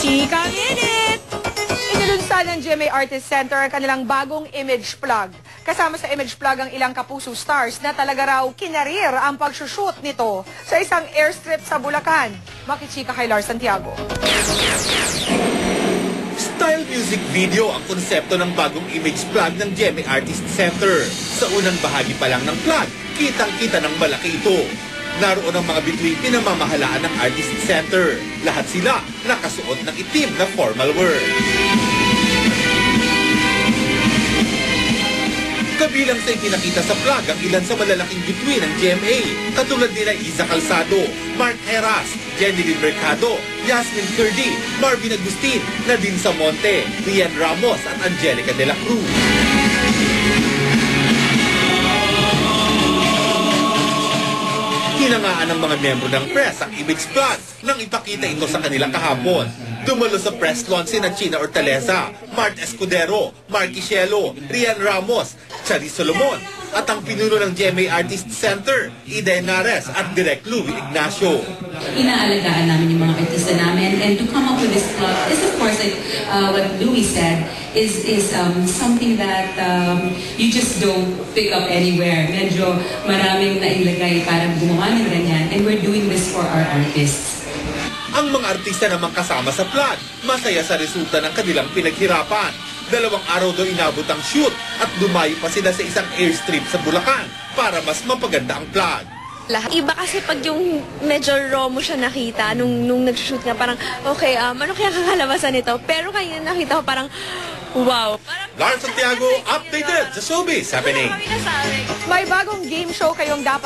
Chikang Init! Inilunsad ng GMA Artist Center ang kanilang bagong image plug. Kasama sa image plug ang ilang kapuso stars na talaga raw kinarir ang pagsushoot nito sa isang airstrip sa Bulacan. Makichika kay Lars Santiago. Style music video ang konsepto ng bagong image plug ng GMA Artist Center. Sa unang bahagi pa lang ng plug, kitang-kita ng malaki ito. Naroon ang mga bituing pinamamahalaan ng Artist Center. Lahat sila nakasuot ng itim na formal wear. Kabilang sa ipinakita sa plug ang ilan sa malalaking bituin ng GMA, katulad nila Isa Calzado, Mark Heras, Jenny Mercado, Yasmin Curdy, Marvin Agustin, Nadine Samonte, Rian Ramos at Angelica de la Cruz. Hinangaan ng mga membro ng press ang image plug nang ipakita ito sa kanila kahapon. Dumalo sa press launch sina China Hortaleza, Mart Escudero, Marky Shelo, Rian Ramos, Charis Solomon, at ang pinuno ng GMA Artist Center, Ida Henares at Direk Louie Ignacio. Inaalagaan namin yung mga artista namin, and to come up with this plug is, of course, like what Louie said, is something that you just don't pick up anywhere. Medyo maraming nailagay para gumawa ng ganyan, and we're doing this for our artists. Ang mga artista namang kasama sa plug, masaya sa resulta ng kanilang pinaghirapan. 2 araw daw inabot ang shoot at dumayo pa sila sa isang airstrip sa Bulacan para mas mapaganda ang plug. Iba kasi pag yung medyo raw mo siya nakita nung nag-shoot nga, parang okay, ano kaya kakalabasan nito? Pero kaya nakita ko parang wow. Lars Santiago, updated sa Showbiz Happening. May bagong game show kayong dapat